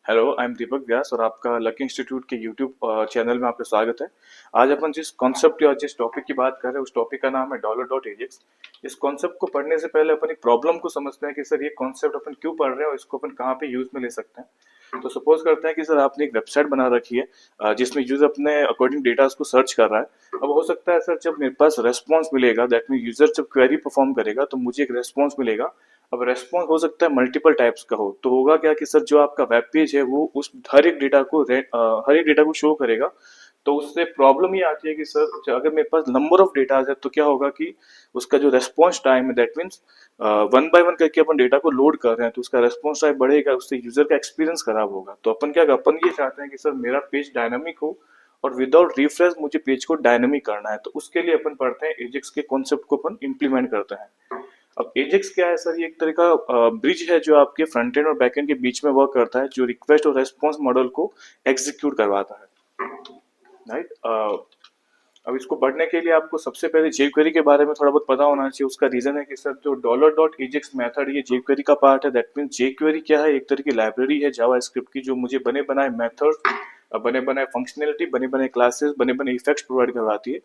Hello, I am दीपक व्यास और आपका lucky institute के यूट्यूब चैनल में आपका स्वागत है। आज अपन जिस कॉन्सेप्ट या जिस टॉपिक की बात कर रहे हैं उस टॉपिक का नाम है डॉलर डॉट एजेक्स। इस कॉन्सेप्ट को पढ़ने से पहले अपन एक प्रॉब्लम को समझते हैं कि सर ये कॉन्सेप्ट अपन क्यों पढ़ रहे हैं और इसको अपन कहाँ पे यूज में ले सकते हैं। तो सपोज करते हैं कि सर आपने एक वेबसाइट बना रखी है जिसमें यूजर अपने अकॉर्डिंग डेटा को सर्च कर रहा है। अब हो सकता है सर जब मेरे पास रेस्पॉन्स मिलेगा, दैट मीन यूजर जब क्वेरी परफॉर्म करेगा तो मुझे एक रेस्पॉन्स मिलेगा। अब रेस्पॉन्स हो सकता है मल्टीपल टाइप्स का हो, तो होगा क्या कि सर जो आपका वेब पेज है वो उस हर एक डेटा को शो करेगा। तो उससे प्रॉब्लम ये आती है कि सर अगर मेरे पास नंबर ऑफ डेटा है तो क्या होगा कि उसका जो रेस्पॉन्स टाइम है, that means one by one करके अपन डेटा को लोड कर रहे हैं तो उसका रेस्पॉन्स टाइम बढ़ेगा, उससे यूजर का एक्सपीरियंस खराब होगा। तो अपन ये चाहते हैं कि सर मेरा पेज डायनामिक हो और विदाउट रिफ्रेश मुझे पेज को डायनामिक करना है। तो उसके लिए अपन पढ़ते हैं एजेक्स के कॉन्सेप्ट को अपन इम्प्लीमेंट करते हैं। अब एजेक्स क्या है सर, ये एक तरह का ब्रिज है जो आपके फ्रंट एंड और बैक एंड के बीच में वर्क करता है, जो रिक्वेस्ट और रेस्पॉन्स मॉडल को एग्जीक्यूट करवाता है, राइट। अब इसको पढ़ने के लिए आपको सबसे पहले jQuery के बारे में थोड़ा बहुत पता होना चाहिए। उसका रीजन है कि सर जो डॉलर डॉट एजेक्स मेथड ये jQuery का पार्ट है। दैट मीन्स jQuery क्या है, एक तरह की लाइब्रेरी है जावा स्क्रिप्ट की जो मुझे बने बनाए मेथड्स, बने बनाए फंक्शनैलिटी, बने बनाए क्लासेस, बने बनाए इफेक्ट्स प्रोवाइड करवाती है।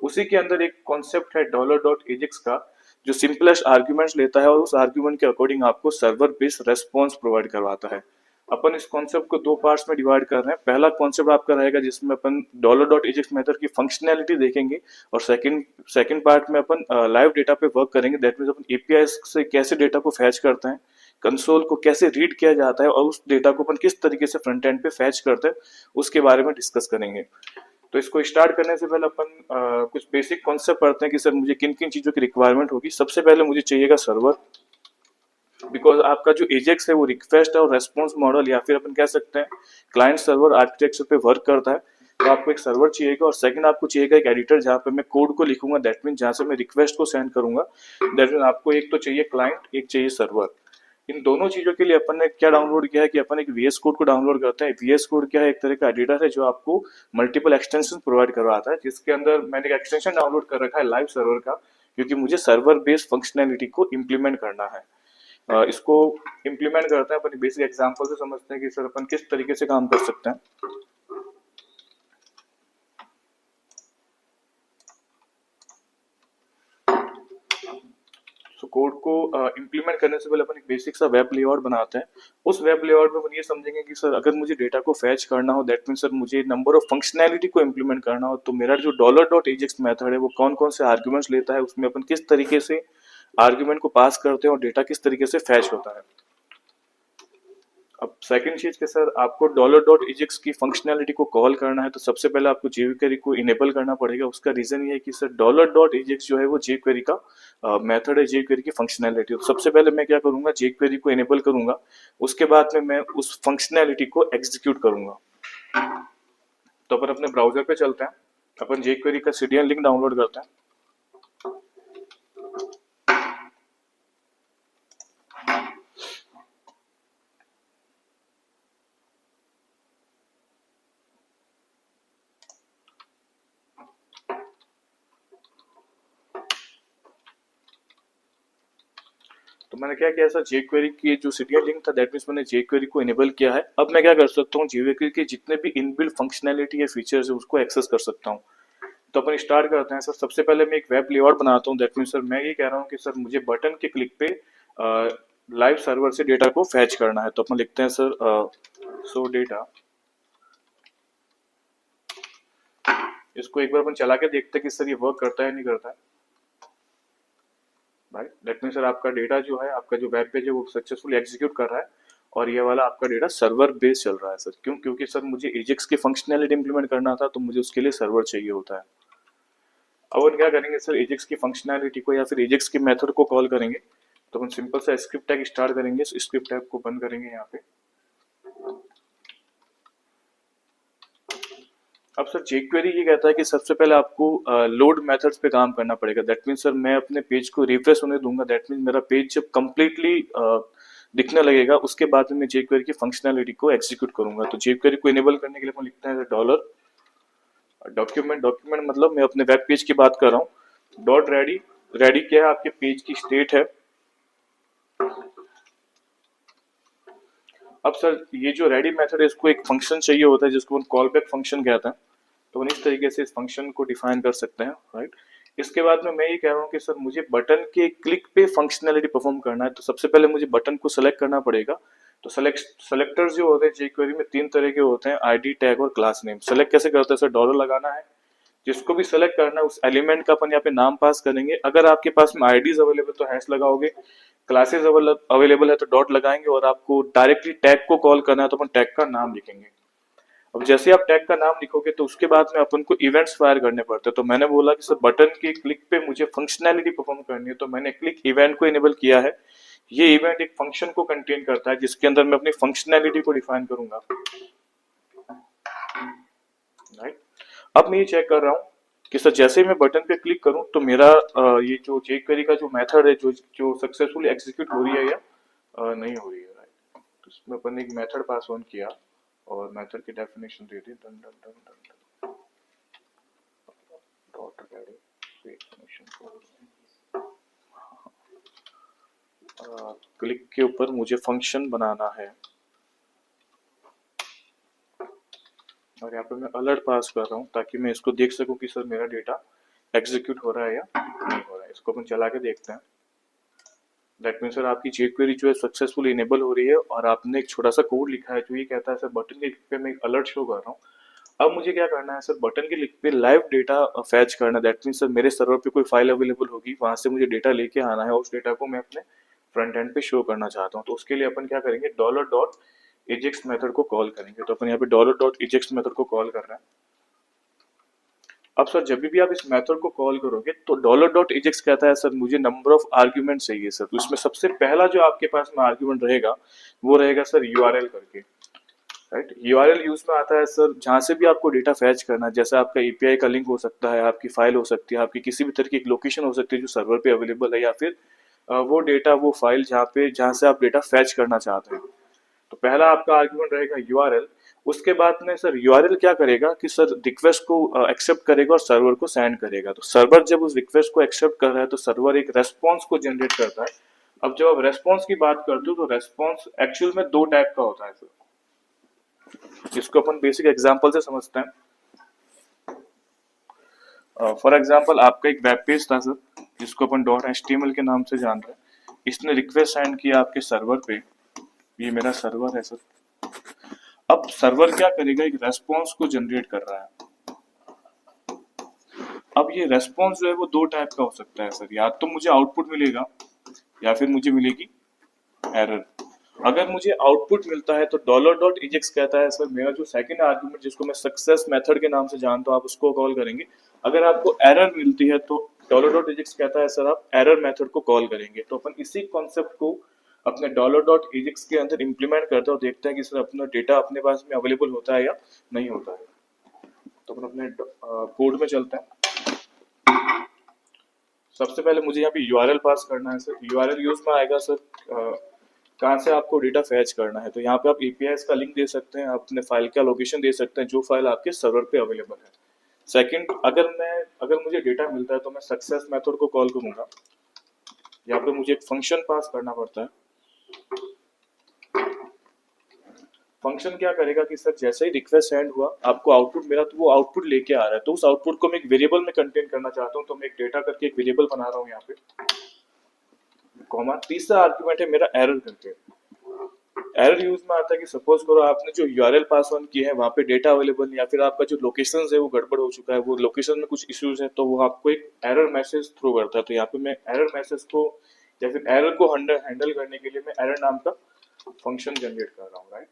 उसी के अंदर एक कॉन्सेप्ट है डॉलर डॉट एजेक्स का जो सिंपलेस्ट आर्ग्यूमेंट्स लेता है और उस आर्ग्यूमेंट के अकॉर्डिंग आपको सर्वर बेस्ड रेस्पॉन्स प्रोवाइड करवाता है। अपन इस कॉन्सेप्ट को दो पार्ट्स में डिवाइड कर रहे हैं। पहला कॉन्सेप्ट आपका रहेगा जिसमें अपन डॉलर डॉट एजेक्स मेथड की फंक्शनैलिटी देखेंगे और सेकंड पार्ट में अपन लाइव डेटा पे वर्क करेंगे। दैट मीन्स अपन एपीआई से कैसे डेटा को फैच करते हैं, कंसोल को कैसे रीड किया जाता है और उस डेटा को अपन किस तरीके से फ्रंट एंड पे फैच करते हैं उसके बारे में डिस्कस करेंगे। तो इसको स्टार्ट करने से पहले अपन कुछ बेसिक कॉन्सेप्ट पढ़ते हैं कि सर मुझे किन किन चीजों की रिक्वायरमेंट होगी। सबसे पहले मुझे चाहिएगा सर्वर, बिकॉज आपका जो एजेक्स है वो रिक्वेस्ट और रेस्पॉन्स मॉडल या फिर अपन कह सकते हैं क्लाइंट सर्वर आर्किटेक्चर पे वर्क करता है। तो आपको एक सर्वर चाहिएगा और सेकंड आपको चाहिएगा एक एडिटर जहाँ पे मैं कोड को लिखूंगा, दैट मीन जहाँ से मैं रिक्वेस्ट को सेंड करूंगा। दैट मीन आपको एक तो चाहिए क्लाइंट, एक चाहिए सर्वर। इन दोनों चीजों के लिए अपन ने क्या डाउनलोड किया है कि अपन एक वीएस कोड को डाउनलोड करते हैं। वीएस कोड क्या है, एक तरह का एडिटर है जो आपको मल्टीपल एक्सटेंशन प्रोवाइड करवाता है, जिसके अंदर मैंने एक एक्सटेंशन डाउनलोड कर रखा है लाइव सर्वर का, क्योंकि मुझे सर्वर बेस्ड फंक्शनैलिटी को इम्प्लीमेंट करना है। इसको इम्प्लीमेंट करते हैं अपन बेसिक एग्जांपल से समझते हैं कि सर अपन किस तरीके से काम कर सकते हैं। तो कोड को इम्प्लीमेंट करने से पहले अपन एक बेसिक सा वेब लेआउट बनाते हैं। उस वेब लेआउट में अपन ये समझेंगे कि सर अगर मुझे डेटा को फैच करना हो, दैट मीन सर मुझे नंबर ऑफ फंक्शनैलिटी को इम्प्लीमेंट करना हो, तो मेरा जो डॉलर डॉट एजेक्स मेथड है वो कौन कौन से आर्ग्यूमेंट्स लेता है, उसमें अपन किस तरीके से आर्ग्यूमेंट को पास करते हैं और डेटा किस तरीके से फैच होता है। अब सेकंड चीज के सर आपको डॉलर डॉट एजेक्स की फंक्शनैलिटी को कॉल करना है तो सबसे पहले आपको jQuery को इनेबल करना पड़ेगा। उसका रीजन ये है कि सर डॉलर डॉट एजेक्स जो है वो jQuery का मेथड है, jQuery की फंक्शनैलिटी। तो सबसे पहले मैं क्या करूंगा, jQuery को इनेबल करूंगा, उसके बाद में मैं उस फंक्शनैलिटी को एग्जीक्यूट करूंगा। तो अपन अपने ब्राउजर पे चलते हैं, अपन jQuery का सीडीएन लिंक डाउनलोड करते हैं। तो मैंने क्या किया सर, jQuery की जो सीडीएन लिंक था, दैट मीन्स मैंने jQuery को इनेबल किया है। अब मैं क्या कर सकता हूँ, jQuery के जितने भी इनबिल्ट फंक्शनैलिटी या फीचर्स है उसको एक्सेस कर सकता हूँ। तो अपन स्टार्ट करते हैं सर। सबसे पहले मैं एक वेब लेआउट बनाता हूँ। दैट मीन्स सर मैं ये कह रहा हूँ कि सर मुझे बटन के क्लिक पे लाइव सर्वर से डेटा को फैच करना है। तो अपन लिखते हैं सर सो डेटा। इसको एक बार अपन चला के देखते हैं कि सर ये वर्क करता है नहीं करता है। राइट, दैट मीन्स सर आपका डेटा जो है, आपका जो वेब पेज है वो सक्सेसफुली एग्जीक्यूट कर रहा है और ये वाला आपका डेटा सर्वर बेस्ड चल रहा है सर। क्यों? क्योंकि सर मुझे एजेक्स की फंक्शनैलिटी इंप्लीमेंट करना था तो मुझे उसके लिए सर्वर चाहिए होता है। अब अपन क्या करेंगे सर, एजेक्स की फंक्शनैलिटी को या फिर एजेक्स के मेथड को कॉल करेंगे। तो अपन सिंपल सा स्क्रिप्ट टैग स्टार्ट करेंगे, स्क्रिप्ट टैग को बंद करेंगे यहाँ पे। अब सर jQuery ये कहता है कि सबसे पहले आपको लोड मेथड्स पे काम करना पड़ेगा। दैट मीन्स सर मैं अपने पेज को रिफ्रेश होने दूंगा, दैट मीन्स मेरा पेज जब कम्प्लीटली दिखने लगेगा उसके बाद में मैं jQuery की फंक्शनैलिटी को एग्जीक्यूट करूंगा। तो jQuery को इनेबल करने के लिए अपन लिखते हैं डॉलर डॉक्यूमेंट। डॉक्यूमेंट मतलब मैं अपने वेब पेज की बात कर रहा हूँ। डॉट रेडी, रेडी क्या है, आपके पेज की स्टेट है। अब सर ये जो रेडी मेथड है इसको एक फंक्शन चाहिए होता है जिसको हम कॉल बैक फंक्शन कहते हैं। तो इस तरीके से इस फंक्शन को डिफाइन कर सकते हैं, राइट। इसके बाद में मैं ये कह रहा हूँ कि सर मुझे बटन के क्लिक पे फंक्शनैलिटी परफॉर्म करना है, तो सबसे पहले मुझे बटन को सेलेक्ट करना पड़ेगा। तो सेलेक्टर्स जो होते हैं jQuery में तीन तरह के होते हैं, आईडी, टैग और क्लास नेम। सेलेक्ट कैसे करते हैं सर? डॉलर लगाना है, जिसको भी सेलेक्ट करना है उस एलिमेंट का अपन यहाँ पे नाम पास करेंगे। अगर आपके पास में आईडीज अवेलेबल तो हैश लगाओगे, क्लासेस अवेलेबल है तो डॉट लगाएंगे, और आपको डायरेक्टली टैग को कॉल करना है तो अपन टैग का नाम लिखेंगे। अब जैसे आप टैग का नाम लिखोगे तो उसके बाद में अपन को इवेंट्स फायर करने पड़ते हैं। तो मैंने बोला कि सर बटन के क्लिक पे मुझे फंक्शनैलिटी परफॉर्म करनी है, तो मैंने क्लिक इवेंट को इनेबल किया है। ये इवेंट एक फंक्शन को कंटेन करता है जिसके अंदर मैं अपनी फंक्शनैलिटी को डिफाइन करूंगा, राइट। अब मैं ये चेक कर रहा हूँ कि सर जैसे ही मैं बटन पे क्लिक करूं तो मेरा ये जो jQuery का जो मेथड है जो जो सक्सेसफुली एग्जीक्यूट हो रही है या नहीं हो रही है, राइट। तो इसमें अपन ने एक मेथड पास ऑन किया और मेथड की डेफिनेशन दे दी, done done done done dot click के ऊपर मुझे फंक्शन बनाना है, और यहाँ पे मैं अलर्ट पास कर रहा हूँ ताकि मैं इसको देख सकूं कि सर मेरा डेटा एग्जीक्यूट हो रहा है या नहीं हो रहा है। इसको अपन चला के देखते हैं। दैट मीन सर आपकी jQuery जो है सक्सेसफुली इनेबल हो रही है, और आपने एक छोटा सा कोड लिखा है जो ये कहता है सर बटन के क्लिक पे मैं एक अलर्ट शो कर रहा हूँ। अब मुझे क्या करना है सर? बटन के क्लिक पे लाइव डेटा फैच करना। दैट मीन सर मेरे सर्वर पे कोई फाइल अवेलेबल होगी, वहां से मुझे डेटा लेके आना है, और उस डेटा को मैं अपने फ्रंट एंड पे शो करना चाहता हूँ। तो उसके लिए अपन क्या करेंगे? डॉलर डॉट एजेक्स मेथड को कॉल करेंगे। तो अपन यहाँ पे डॉलर डॉट एजेक्स मेथड को कॉल कर रहे हैं। अब सर जब भी आप इस मेथड को कॉल करोगे तो डॉलर डॉट एजेक्स कहता है सर मुझे नंबर ऑफ आर्ग्यूमेंट चाहिए सर। तो इसमें सबसे पहला जो आपके पास में आर्ग्यूमेंट रहेगा वो रहेगा सर यूआरएल करके, राइट। यूआरएल यूज में आता है सर जहां से भी आपको डेटा फैच करना है, जैसे आपका एपीआई का लिंक हो सकता है, आपकी फाइल हो सकती है, आपकी किसी भी तरह की एक लोकेशन हो सकती है जो सर्वर पे अवेलेबल है, या फिर वो डेटा वो फाइल जहाँ से आप डेटा फैच करना चाहते हैं। तो पहला आपका आर्ग्यूमेंट रहेगा यूआरएल। उसके बाद में सर यूआरएल क्या करेगा कि सर रिक्वेस्ट को एक्सेप्ट करेगा और सर्वर को सेंड करेगा। तो सर्वर जब उस रिक्वेस्ट को एक्सेप्ट कर रहा है तो सर्वर एक रेस्पॉन्स को जनरेट करता है। अब जब आप रेस्पॉन्स की बात करते हो तो रेस्पॉन्स एक्चुअल में दो टाइप का होता है सर, जिसको अपन बेसिक एग्जांपल से समझते हैं। फॉर एग्जांपल आपका एक वेब पेज था सर जिसको अपन डॉट एचटीएमएल के नाम से जान रहे हैं। इसने रिक्वेस्ट सेंड किया आपके सर्वर पे, ये मेरा सर्वर है सर। अब सर्वर क्या करेगा? एक रेस्पॉन्स को जनरेट कर रहा है। अब ये रेस्पॉन्स जो है वो दो टाइप का हो सकता है सर, या तो मुझे आउटपुट मिलेगा या फिर मुझे मिलेगी एरर। अगर मुझे आउटपुट मिलता है तो डॉलर डॉट एजेक्स कहता है सर मेरा जो सेकंड आर्गुमेंट जिसको मैं सक्सेस मेथड के नाम से जानता हूं आप उसको कॉल करेंगे। अगर आपको एरर मिलती है तो डॉलर डॉट एजेक्स कहता है सर आप एरर मेथड को कॉल करेंगे। तो अपन इसी कॉन्सेप्ट को अपने डॉलर डॉट एजेक्स के अंदर इंप्लीमेंट करते हैं और देखते हैं कि सर अपना डेटा अपने पास में अवेलेबल होता है या नहीं होता है। तो अपन अपने कोड में चलते हैं। सबसे पहले मुझे यहाँ पे यूआरएल पास करना है सर। यूआरएल यूज में आएगा सर कहाँ से आपको डेटा फैच करना है। तो यहाँ पे आप एपीआई का लिंक दे सकते हैं, आप अपने फाइल का लोकेशन दे सकते हैं जो फाइल आपके सर्वर पे अवेलेबल है। सेकंड, अगर मुझे डेटा मिलता है तो मैं सक्सेस मेथड को कॉल करूंगा। यहाँ पे मुझे एक फंक्शन पास करना पड़ता है। फंक्शन क्या करेगा कि सर जैसे ही रिक्वेस्ट सेंड हुआ आपको आउटपुट मिला तो वो आउटपुट लेके आ रहा है, तो उस आउटपुट को मैं एक वेरिएबल में कंटेन करना चाहता हूँ। तो मैं एक डेटा करके एक वेरिएबल बना रहा हूँ यहाँ पे, कॉमा। तीसरा आर्ग्यूमेंट है मेरा एरर करके। एरर यूज में आता है कि सपोज करो आपने जो यूआरएल पास ऑन की है वहां पे डेटा अवेलेबल या फिर आपका जो लोकेशन है वो गड़बड़ हो चुका है, वो लोकेशन में कुछ इश्यूज है, तो वो आपको एक एरर मैसेज थ्रू करता है। तो यहाँ पे मैं एरर मैसेज को या फिर एरर को हैंडल करने के लिए मैं एरर नाम का फंक्शन जनरेट कर रहा हूँ, राइट।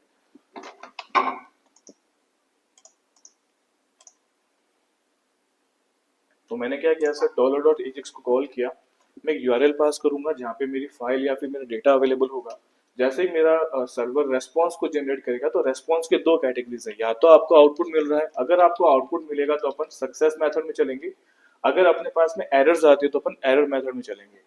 तो मैंने क्या किया सर, डॉलर डॉट एजेक्स को कॉल किया। मैं यूआरएल पास करूंगा जहाँ पे मेरी फाइल या फिर मेरा डेटा अवेलेबल होगा। जैसे ही मेरा सर्वर रेस्पॉन्स को जनरेट करेगा तो रेस्पॉन्स के दो कैटेगरीज है, या तो आपको आउटपुट मिल रहा है, अगर आपको आउटपुट मिलेगा तो अपन सक्सेस मेथड में चलेंगे, अगर अपने पास में एरर्स आती है तो अपन एरर मेथड में चलेंगे,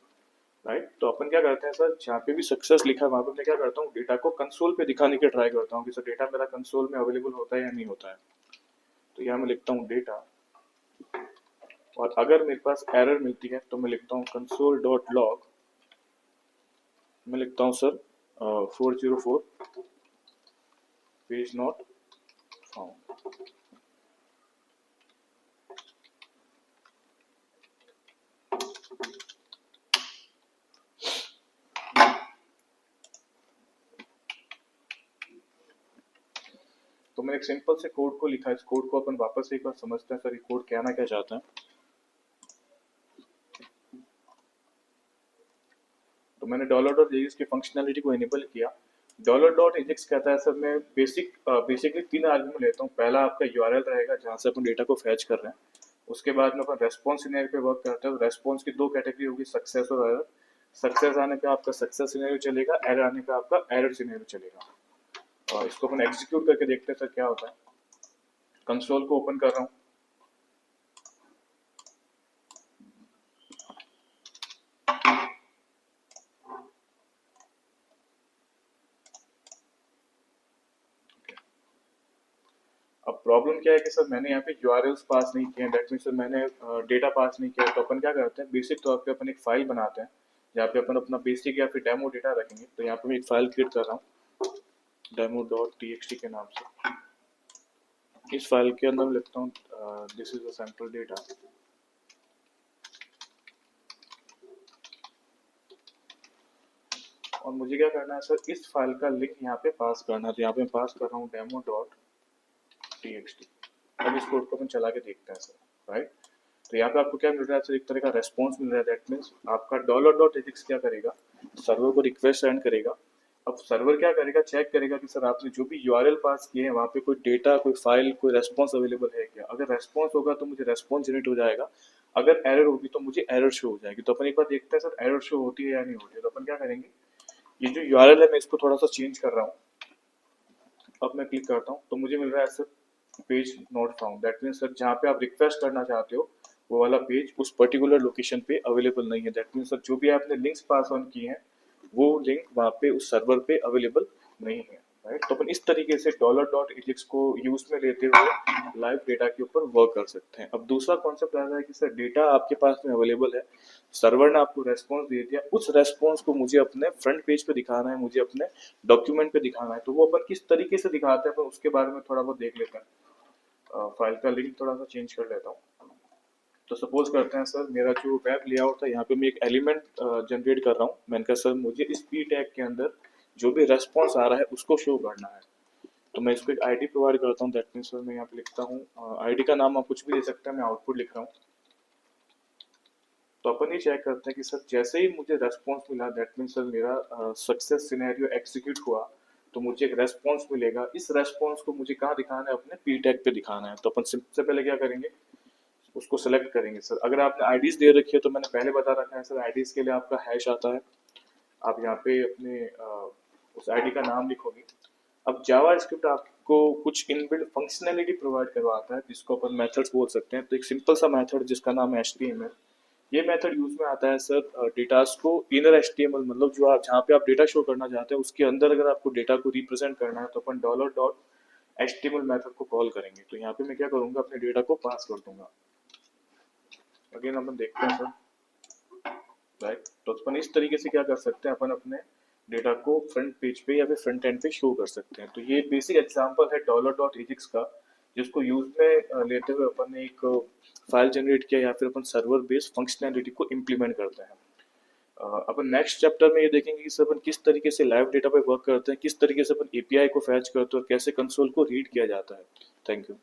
राइट। तो अपन क्या करते हैं सर, जहाँ पे भी सक्सेस लिखा है वहां पे मैं क्या करता हूँ, डेटा को कंसोल पे दिखाने की ट्राई करता हूँ कि सर डेटा मेरा कंसोल में अवेलेबल होता है या नहीं होता है। तो यहाँ मैं लिखता हूँ डेटा, और अगर मेरे पास एरर मिलती है तो मैं लिखता हूँ कंसोल डॉट लॉग। मैं लिखता हूँ सर 404 पेज नॉट फाउंड। तो मैंने एक सिंपल से कोड को लिखा है, इस कोड को अपन वापस एक बार समझते हैं सर ये कोड कहना क्या चाहता है। तो मैंने डॉलर डॉट एजेक्स की फंक्शनैलिटी को इनेबल किया। डॉलर डॉट एजेक्स कहता है सर मैं बेसिकली 3 आर्गुमेंट लेता हूँ। पहला आपका यूआरएल रहेगा जहाँ से अपन डेटा को फैच कर रहे हैं। उसके बाद में अपन रेस्पॉन्स सिनेरियो पे वर्क करते हैं। रेस्पॉन्स की 2 कैटेगरी होगी, सक्सेस और एरर। सक्सेस आने पे आपका सक्सेस सिनेरियो चलेगा, एरर आने पे आपका एरर सिनेरियो चलेगा। और इसको अपन एग्जीक्यूट करके देखते हैं सर क्या होता है। कंसोल को ओपन कर रहा हूँ। अब प्रॉब्लम क्या है कि सर मैंने यहाँ पे यूआरएल्स पास नहीं किए हैं, दैट मीन सर मैंने डेटा पास नहीं किया। तो अपन क्या करते हैं, बेसिक तौर पे अपन एक फाइल बनाते हैं जहाँ पे अपन अपना बेसिक या फिर डेमो डेटा रखेंगे। तो यहाँ पे मैं एक फाइल क्रिएट कर रहा हूँ demo.txt के नाम से। इस फाइल के अंदर मैं लिखता हूँ this is a sample data. और मुझे क्या करना है सर, इस फाइल का लिंक यहाँ पे पास करना है। तो यहाँ पे मैं पास कर रहा हूँ demo.txt। अब इस कोड को अपन चला के देखते हैं सर, राइट। तो यहाँ पे आपको क्या मिल रहा है सर, एक तरह का रेस्पॉन्स मिल रहा है। दैट मीन्स आपका डॉलर डॉट एजेक्स क्या करेगा, सर्वर को रिक्वेस्ट सेंड करेगा। अब सर्वर क्या करेगा, चेक करेगा कि सर आपने जो भी यूआरएल पास किए हैं वहाँ पे कोई डेटा, कोई फाइल, कोई रेस्पॉन्स अवेलेबल है क्या। अगर रेस्पॉन्स होगा तो मुझे रेस्पॉन्स जनरेट हो जाएगा, अगर एरर होगी तो मुझे एरर शो हो जाएगी। तो अपन एक बार देखते हैं सर एरर शो होती है या नहीं होती है। तो अपन क्या करेंगे, ये जो यूआरएल है मैं इसको थोड़ा सा चेंज कर रहा हूँ। अब मैं क्लिक करता हूँ तो मुझे मिल रहा है sir page not found. That means sir जहाँ पे आप रिक्वेस्ट करना चाहते हो वो वाला पेज उस पर्टिकुलर लोकेशन पे अवेलेबल नहीं है। दैट मीन्स सर जो भी आपने लिंक्स पास ऑन किए हैं वो लिंक वहाँ पे उस सर्वर पे अवेलेबल नहीं है, राइट। तो अपन इस तरीके से डॉलर डॉट एजेक्स को यूज में लेते हुए लाइव डेटा के ऊपर वर्क कर सकते हैं। अब दूसरा कॉन्सेप्ट आता है कि सर डेटा आपके पास में अवेलेबल है, सर्वर ने आपको रेस्पॉन्स दे दिया, उस रेस्पॉन्स को मुझे अपने फ्रंट पेज पे दिखाना है, मुझे अपने डॉक्यूमेंट पे दिखाना है। तो वो अपन किस तरीके से दिखाते हैं अपन उसके बारे में थोड़ा बहुत देख लेते हैं। फाइल का लिंक थोड़ा सा चेंज कर लेता हूँ। तो सपोज करते हैं सर मेरा जो वेब लेआउट था यहाँ पे मैं एक एलिमेंट जनरेट कर रहा हूँ। मैंने कहा सर मुझे इस पी टैग के अंदर जो भी रेस्पॉन्स आ रहा है उसको शो करना है। तो मैं इसको एक आईडी प्रोवाइड करता हूँ। दैट मीन्स सर मैं यहाँ पे लिखता हूँ आईडी का नाम आप कुछ भी दे सकते हैं, मैं आउटपुट लिख रहा हूँ। तो अपन ये चेक करते हैं कि सर जैसे ही मुझे रेस्पॉन्स मिला, दैट मीन्स सर मेरा सक्सेस सिनेरियो एग्जीक्यूट हुआ, तो मुझे एक रेस्पॉन्स मिलेगा। इस रेस्पॉन्स को मुझे कहाँ दिखाना है, अपने पी टैग पे दिखाना है। तो अपन सबसे पहले क्या करेंगे, उसको सेलेक्ट करेंगे। सर अगर आपने आईडीज दे रखी है तो मैंने पहले बता रखा है सर आईडीज के लिए आपका हैश आता है। आप यहाँ पे अपने उस आईडी का नाम लिखोगे। अब जावा स्क्रिप्ट आपको कुछ इनबिल्ट फंक्शनैलिटी प्रोवाइड करवाता है जिसको अपन मेथड्स बोल सकते हैं। तो एक सिंपल सा मेथड जिसका नाम है HTML, ये मेथड यूज में आता है सर डेटास को इनर HTML, मतलब जो आप जहाँ पे आप डेटा शो करना चाहते हैं उसके अंदर अगर आपको डेटा को रिप्रेजेंट करना है तो अपन डॉलर डॉट HTML मेथड को कॉल करेंगे। तो यहाँ पे मैं क्या करूंगा, अपने डेटा को पास कर दूंगा। अगेन अपन देखते हैं सर, राइट। तो अपन इस तरीके से क्या कर सकते हैं, अपन अपने डेटा को फ्रंट पेज पे या फिर फ्रंट एंड पे शो कर सकते हैं। तो ये बेसिक एग्जांपल है डॉलर डॉट एजेक्स का, जिसको यूज में लेते हुए अपन ने एक फाइल जनरेट किया या फिर अपन सर्वर बेस्ड फंक्शनैलिटी को इम्प्लीमेंट करते हैं। अपन नेक्स्ट चैप्टर में ये देखेंगे कि अपन किस तरीके से लाइव डेटा पे वर्क करते हैं, किस तरीके से अपन एपीआई को फैच करते हैं और कैसे कंसोल को रीड किया जाता है। Thank you.